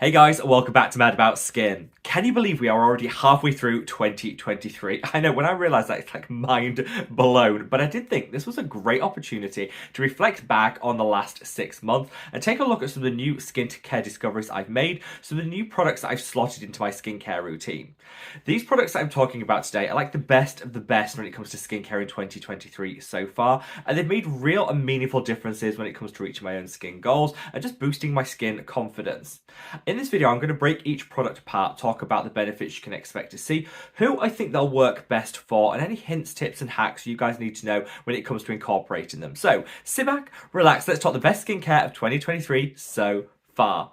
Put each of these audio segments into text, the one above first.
Hey guys, welcome back to Mad About Skin. Can you believe we are already halfway through 2023? I know, when I realised that, it's like mind blown, but I did think this was a great opportunity to reflect back on the last 6 months and take a look at some of the new skincare discoveries I've made, some of the new products that I've slotted into my skincare routine. These products that I'm talking about today are like the best of the best when it comes to skincare in 2023 so far, and they've made real and meaningful differences when it comes to reaching my own skin goals and just boosting my skin confidence. In this video, I'm going to break each product apart, talk about the benefits you can expect to see, who I think they'll work best for, and any hints, tips, and hacks you guys need to know when it comes to incorporating them. So sit back, relax, let's talk the best skincare of 2023 so far.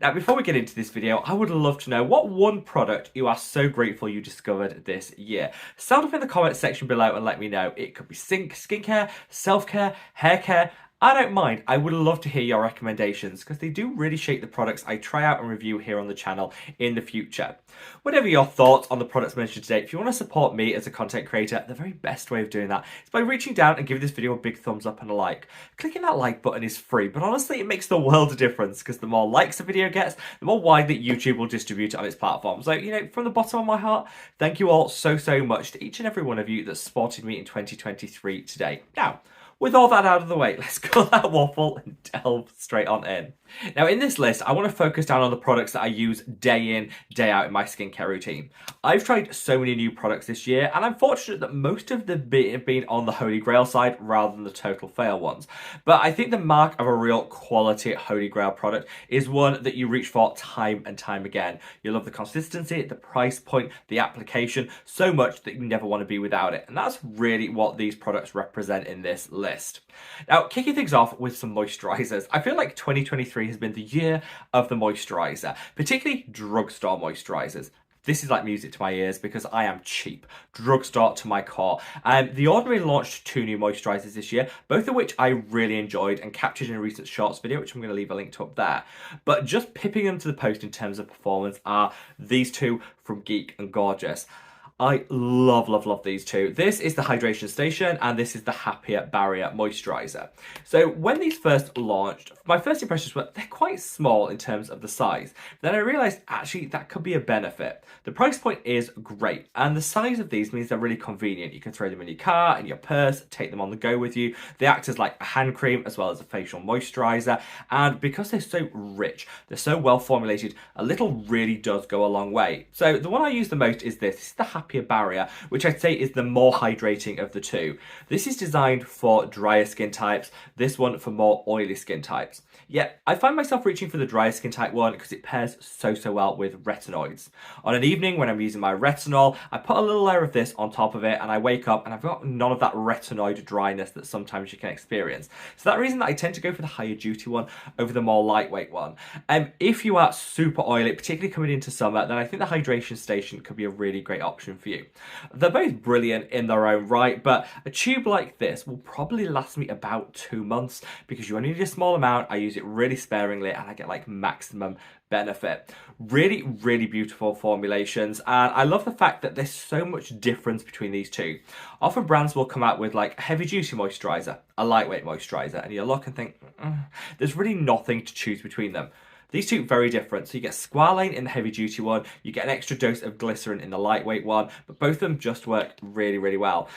Now, before we get into this video, I would love to know what one product you are so grateful you discovered this year. Sound off in the comments section below and let me know. It could be skincare, self-care, hair care. I don't mind. I would love to hear your recommendations because they do really shape the products I try out and review here on the channel in the future. Whatever your thoughts on the products mentioned today, if you want to support me as a content creator, the very best way of doing that is by reaching down and giving this video a big thumbs up and a like. Clicking that like button is free, but honestly it makes the world of difference because the more likes a video gets, the more widely YouTube will distribute it on its platform. So, from the bottom of my heart, thank you all so much to each and every one of you that supported me in 2023 today. Now, with all that out of the way, let's cut that waffle and delve straight on in. Now, in this list, I want to focus down on the products that I use day in, day out in my skincare routine. I've tried so many new products this year, and I'm fortunate that most of them have been on the Holy Grail side rather than the total fail ones. But I think the mark of a real quality Holy Grail product is one that you reach for time and time again. You love the consistency, the price point, the application, so much that you never want to be without it. And that's really what these products represent in this list. Now, kicking things off with some moisturizers. I feel like 2023 has been the year of the moisturizer, particularly drugstore moisturizers. This is like music to my ears because I am cheap. Drugstore to my core. The Ordinary launched 2 new moisturizers this year, both of which I really enjoyed and captured in a recent shorts video, which I'm going to leave a link to up there. But just pipping them to the post in terms of performance are these two from Geek and Gorgeous. I love these two. This is the Hydration Station and this is the Happier Barrier Moisturizer. So when these first launched, my first impressions were they're quite small in terms of the size. Then I realized actually that could be a benefit. The price point is great and the size of these means they're really convenient. You can throw them in your car, in your purse, take them on the go with you. They act as like a hand cream as well as a facial moisturizer, and because they're so rich, they're so well formulated, a little really does go a long way. So the one I use the most is this. This is the Happier Barrier, which I'd say is the more hydrating of the two. This is designed for drier skin types, this one for more oily skin types. Yet I find myself reaching for the drier skin type one because it pairs so well with retinoids. On an evening when I'm using my retinol, I put a little layer of this on top of it and I wake up and I've got none of that retinoid dryness that sometimes you can experience. So that reason that I tend to go for the higher duty one over the more lightweight one. If you are super oily, particularly coming into summer, then I think the Hydration Station could be a really great option for you. They're both brilliant in their own right, but a tube like this will probably last me about 2 months because you only need a small amount. I use it really sparingly and I get like maximum benefit. Really beautiful formulations, and I love the fact that there's so much difference between these two. Often brands will come out with like a heavy duty moisturizer, a lightweight moisturizer, and you look and think there's really nothing to choose between them. These two very different. So you get squalane in the heavy duty one, you get an extra dose of glycerin in the lightweight one, but both of them just work really well.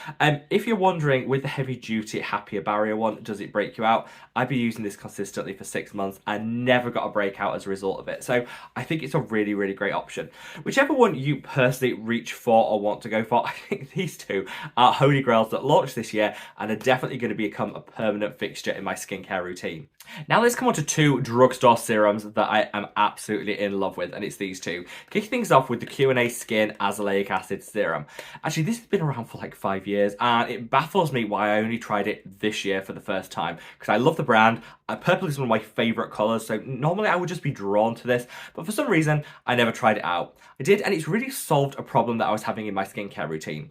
If you're wondering, with the heavy duty Happier Barrier one, does it break you out? I've been using this consistently for 6 months and never got a breakout as a result of it. So I think it's a really great option. Whichever one you personally reach for or want to go for, I think these two are holy grails that launched this year and are definitely going to become a permanent fixture in my skincare routine. Now let's come on to 2 drugstore serums that I am absolutely in love with, and it's these two. Kicking things off with the Q&A Skin Azelaic Acid Serum. Actually, this has been around for like 5 years, and it baffles me why I only tried it this year for the first time, because I love the brand. Purple is one of my favourite colours, so normally I would just be drawn to this, but for some reason, I never tried it out. I did, and it's really solved a problem that I was having in my skincare routine.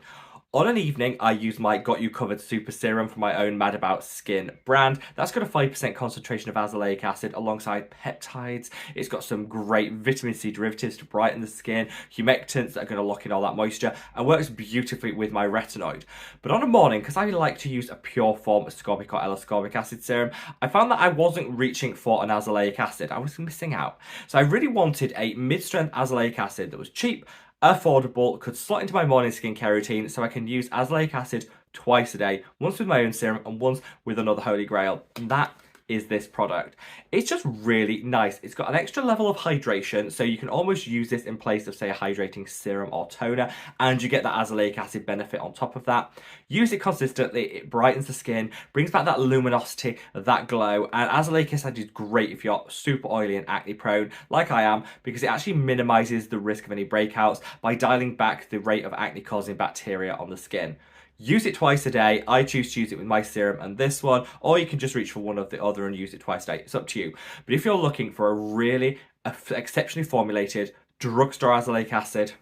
On an evening, I use my Got You Covered Super Serum from my own Mad About Skin brand. That's got a 5% concentration of azelaic acid alongside peptides. It's got some great vitamin C derivatives to brighten the skin, humectants that are going to lock in all that moisture, and works beautifully with my retinoid. But on a morning, because I like to use a pure form of ascorbic or L-ascorbic acid serum, I found that I wasn't reaching for an azelaic acid. I was missing out. So I really wanted a mid-strength azelaic acid that was cheap, affordable, could slot into my morning skincare routine so I can use azelaic acid twice a day, once with my own serum and once with another holy grail. And that is this product. It's just really nice. It's got an extra level of hydration, so you can almost use this in place of, say, a hydrating serum or toner, and you get that azelaic acid benefit on top of that. Use it consistently, it brightens the skin, brings back that luminosity, that glow, and azelaic acid is great if you're super oily and acne prone, like I am, because it actually minimizes the risk of any breakouts by dialing back the rate of acne causing bacteria on the skin. Use it twice a day. I choose to use it with my serum and this one, or you can just reach for one or the other and use it twice a day. It's up to you. But if you're looking for a really exceptionally formulated drugstore azelaic acid,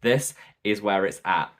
this is where it's at.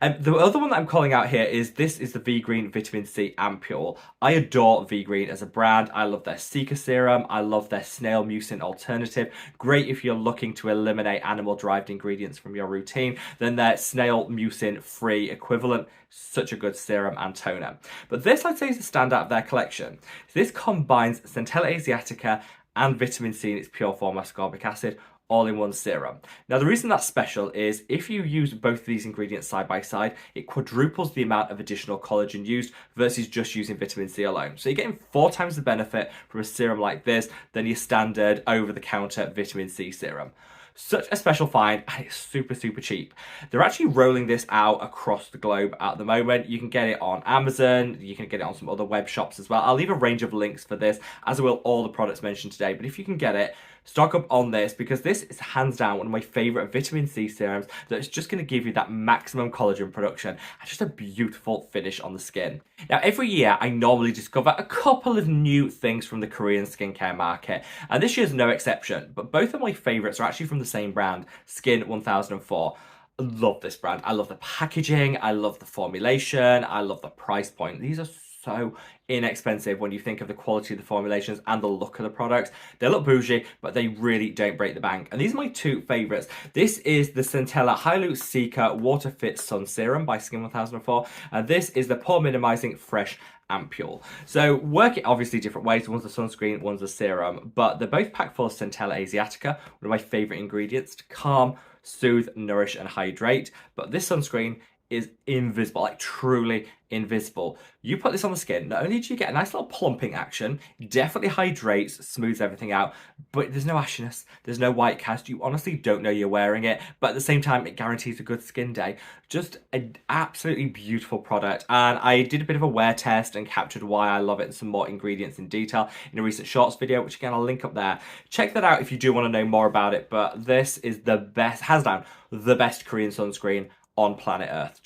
The other one that I'm calling out here is this is the V-Green Vitamin C Ampule. I adore V-Green as a brand. I love their Cica serum. I love their snail mucin alternative. Great if you're looking to eliminate animal-derived ingredients from your routine. Then their snail mucin free equivalent. Such a good serum and toner. But this, I'd say, is the standout of their collection. This combines Centella Asiatica and vitamin C in its pure form ascorbic acid, all in one serum. Now, the reason that's special is if you use both of these ingredients side by side, it quadruples the amount of additional collagen used versus just using vitamin C alone. So you're getting 4 times the benefit from a serum like this than your standard over-the-counter vitamin C serum. Such a special find, and it's super, super cheap. They're actually rolling this out across the globe at the moment. You can get it on Amazon, you can get it on some other web shops as well. I'll leave a range of links for this, as will all the products mentioned today. But if you can get it, stock up on this, because this is hands down one of my favorite vitamin C serums that's just going to give you that maximum collagen production and just a beautiful finish on the skin. Now, every year I normally discover a couple of new things from the Korean skincare market, and this year's no exception, but both of my favorites are actually from the same brand, Skin 1004. I love this brand. I love the packaging, I love the formulation, I love the price point. These are so inexpensive when you think of the quality of the formulations and the look of the products. They look bougie, but they really don't break the bank. And these are my 2 favorites. This is the Centella Hyaluronic Cica Water Fit Sun Serum by Skin 1004, and this is the Pore Minimizing Fresh Ampule. So work it obviously different ways. One's a sunscreen, one's a serum, but they're both packed full of Centella Asiatica, one of my favorite ingredients to calm, soothe, nourish, and hydrate. But this sunscreen is invisible, like truly invisible. You put this on the skin, not only do you get a nice little plumping action, definitely hydrates, smooths everything out, but there's no ashiness, there's no white cast. You honestly don't know you're wearing it, but at the same time, it guarantees a good skin day. Just an absolutely beautiful product. And I did a bit of a wear test and captured why I love it and some more ingredients in detail in a recent shorts video, which again, I'll link up there. Check that out if you do want to know more about it, but this is the best, hands down, the best Korean sunscreen on planet Earth.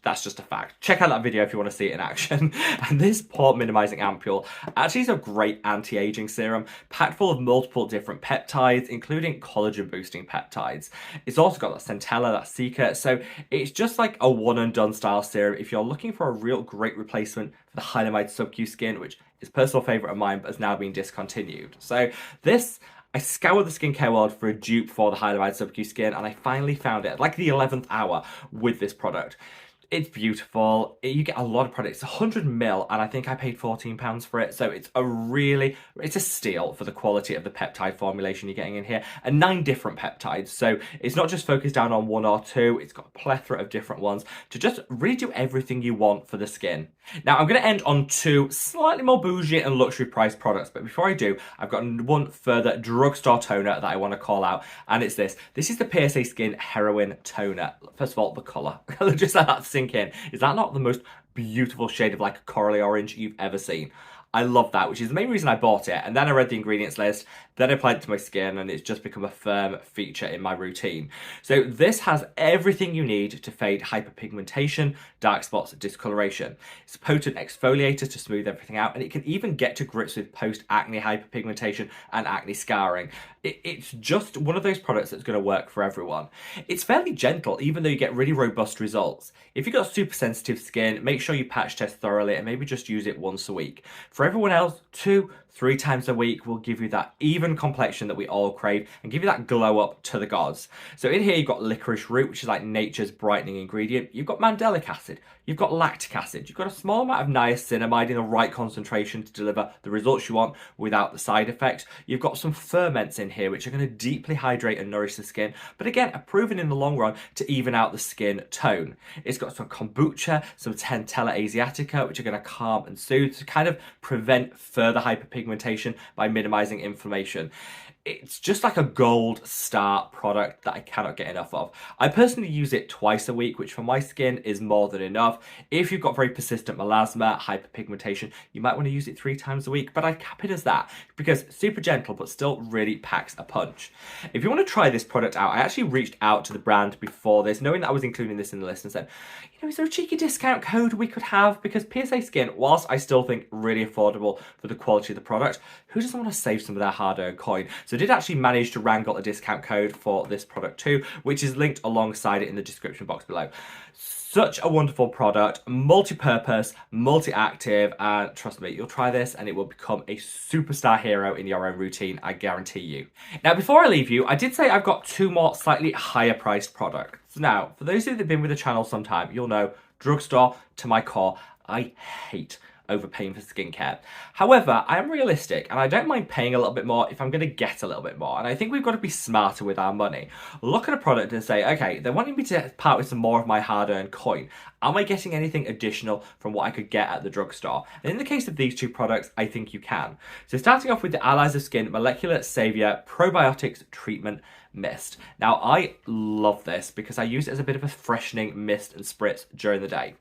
That's just a fact. Check out that video if you want to see it in action. And this Pore Minimizing Ampule actually is a great anti-aging serum packed full of multiple different peptides, including collagen boosting peptides. It's also got that Centella, that Cica, so it's just like a one and done style serum if you're looking for a real great replacement for the Hylamide Sub-Q Skin, which is a personal favorite of mine but has now been discontinued. So this, I scoured the skincare world for a dupe for the Hyaluronic Sub-Q Skin, and I finally found it at like the 11th hour with this product. It's beautiful. You get a lot of products. It's 100ml, and I think I paid £14 for it. So it's a steal for the quality of the peptide formulation you're getting in here. And 9 different peptides. So it's not just focused down on 1 or 2. It's got a plethora of different ones to just really do everything you want for the skin. Now, I'm going to end on 2 slightly more bougie and luxury priced products. But before I do, I've got one further drugstore toner that I want to call out. And it's this. This is the PSA Skin Heroin Toner. First of all, the colour. Just let that sink in. Is that not the most beautiful shade of like corally orange you've ever seen? I love that, which is the main reason I bought it. And then I read the ingredients list. Then I apply it to my skin and it's just become a firm feature in my routine. So this has everything you need to fade hyperpigmentation, dark spots, discoloration. It's a potent exfoliator to smooth everything out, and it can even get to grips with post-acne hyperpigmentation and acne scarring. It's just one of those products that's going to work for everyone. It's fairly gentle, even though you get really robust results. If you've got super sensitive skin, make sure you patch test thoroughly and maybe just use it once a week. For everyone else, 2-3 times a week will give you that even complexion that we all crave and give you that glow up to the gods. So in here you've got licorice root, which is like nature's brightening ingredient. You've got mandelic acid, you've got lactic acid, you've got a small amount of niacinamide in the right concentration to deliver the results you want without the side effects. You've got some ferments in here which are going to deeply hydrate and nourish the skin, but again are proven in the long run to even out the skin tone. It's got some kombucha, some Centella asiatica, which are going to calm and soothe to kind of prevent further hyperpigmentation by minimizing inflammation. It's just like a gold star product that I cannot get enough of. I personally use it twice a week, which for my skin is more than enough. If you've got very persistent melasma, hyperpigmentation, you might want to use it 3 times a week, but I cap it as that because it's super gentle, but still really packs a punch. If you want to try this product out, I actually reached out to the brand before this, knowing that I was including this in the list, and said, is there a cheeky discount code we could have? Because PSA Skin, whilst I still think really affordable for the quality of the product, who doesn't want to save some of their hard-earned coin? So I did actually manage to wrangle a discount code for this product too, which is linked alongside it in the description box below. Such a wonderful product, multi-purpose, multi-active, and trust me, you'll try this and it will become a superstar hero in your own routine, I guarantee you. Now, before I leave you, I did say I've got 2 more slightly higher priced products. Now, for those of you that have been with the channel some time, you'll know drugstore to my core, I hate overpaying for skincare. However, I am realistic and I don't mind paying a little bit more if I'm going to get a little bit more. And I think we've got to be smarter with our money. Look at a product and say, okay, they're wanting me to part with some more of my hard-earned coin. Am I getting anything additional from what I could get at the drugstore? And in the case of these 2 products, I think you can. So starting off with the Allies of Skin Molecular Savior Probiotics Treatment Mist. Now, I love this because I use it as a bit of a freshening mist and spritz during the day.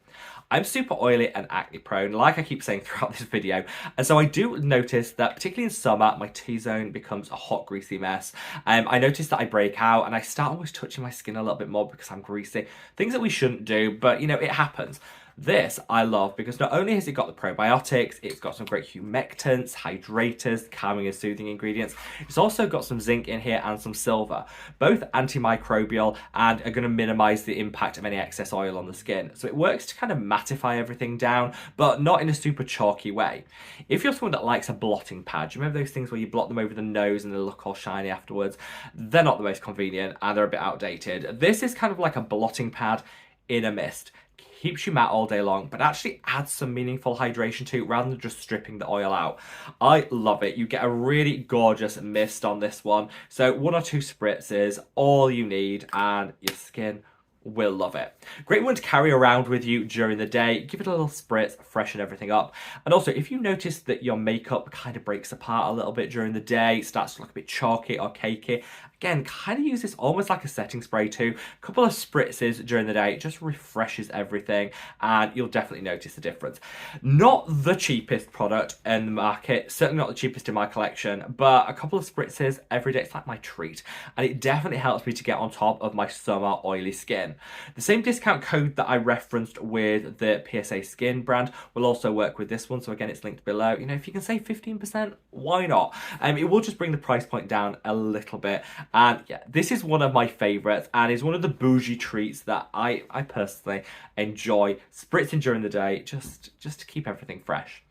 I'm super oily and acne prone, like I keep saying throughout this video, and so I do notice that particularly in summer, my T-zone becomes a hot, greasy mess. I notice that I break out and I start almost touching my skin a little bit more because I'm greasy. Things that we shouldn't do, but it happens. This I love because not only has it got the probiotics, it's got some great humectants, hydrators, calming and soothing ingredients. It's also got some zinc in here and some silver, both antimicrobial and are going to minimize the impact of any excess oil on the skin. So it works to kind of mattify everything down, but not in a super chalky way. If you're someone that likes a blotting pad, do you remember those things where you blot them over the nose and they look all shiny afterwards? They're not the most convenient and they're a bit outdated. This is kind of like a blotting pad in a mist. Keeps you matte all day long, but actually adds some meaningful hydration too, rather than just stripping the oil out. I love it. You get a really gorgeous mist on this one. So 1 or 2 spritzes, all you need, and your skin will love it. Great one to carry around with you during the day. Give it a little spritz, freshen everything up. And also, if you notice that your makeup kind of breaks apart a little bit during the day, starts to look a bit chalky or cakey, again, kind of use this almost like a setting spray too. A couple of spritzes during the day, it just refreshes everything and you'll definitely notice the difference. Not the cheapest product in the market, certainly not the cheapest in my collection, but a couple of spritzes every day, it's like my treat. And it definitely helps me to get on top of my summer oily skin. The same discount code that I referenced with the PSA Skin brand will also work with this one. So again, it's linked below. If you can save 15%, why not? It will just bring the price point down a little bit. And yeah, this is one of my favorites and is one of the bougie treats that I personally enjoy spritzing during the day just to keep everything fresh.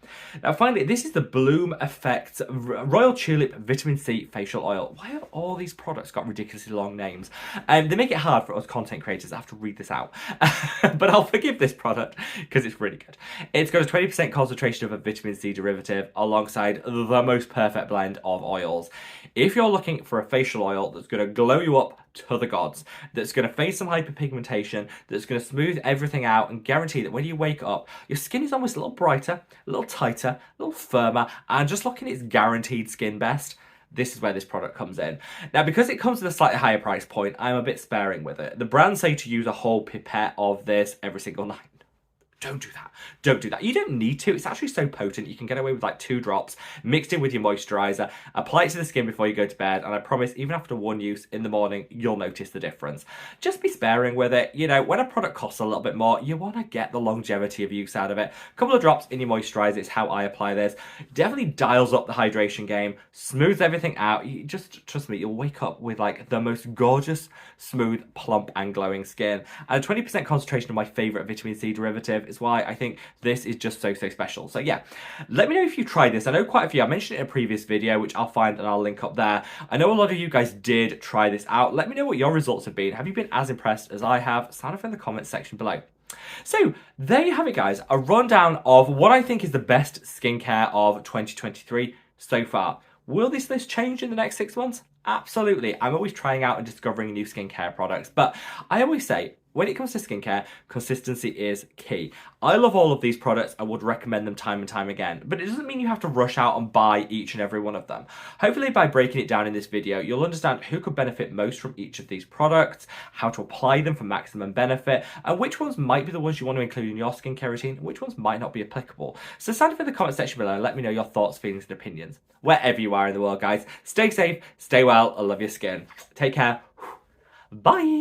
Now finally, this is the Bloom Effects Royal Tulip Vitamin C Facial Oil. Why have all these products got ridiculously long names? They make it hard for us content creators. I have to read this out. But I'll forgive this product because it's really good. It's got a 20% concentration of a vitamin C derivative alongside the most perfect blend of oils. If you're looking for a facial oil that's going to glow you up to the gods, that's going to face some hyperpigmentation, that's going to smooth everything out and guarantee that when you wake up, your skin is almost a little brighter, a little tighter, a little firmer, and just looking its guaranteed skin best, this is where this product comes in. Now, because it comes at a slightly higher price point, I'm a bit sparing with it. The brands say to use a whole pipette of this every single night. Don't do that. Don't do that. You don't need to. It's actually so potent. You can get away with like 2 drops mixed in with your moisturizer. Apply it to the skin before you go to bed. And I promise, even after 1 use in the morning, you'll notice the difference. Just be sparing with it. You know, when a product costs a little bit more, you want to get the longevity of use out of it. A couple of drops in your moisturizer is how I apply this. Definitely dials up the hydration game, smooths everything out. You just, trust me, you'll wake up with like the most gorgeous, smooth, plump, and glowing skin. And a 20% concentration of my favorite vitamin C derivative is why I think this is just so special. So yeah, let me know if you tried this. I know quite a few. I mentioned it in a previous video, which I'll find and I'll link up there. I know a lot of you guys did try this out. Let me know what your results have been. Have you been as impressed as I have? Sound off in the comments section below. So there you have it, guys. A rundown of what I think is the best skincare of 2023 so far. Will this list change in the next 6 months? Absolutely. I'm always trying out and discovering new skincare products, but I always say, when it comes to skincare, consistency is key. I love all of these products. I would recommend them time and time again, but it doesn't mean you have to rush out and buy each and every one of them. Hopefully by breaking it down in this video, you'll understand who could benefit most from each of these products, how to apply them for maximum benefit, and which ones might be the ones you want to include in your skincare routine, and which ones might not be applicable. So stand up in the comment section below and let me know your thoughts, feelings, and opinions. Wherever you are in the world, guys, stay safe, stay well, I love your skin. Take care. Bye.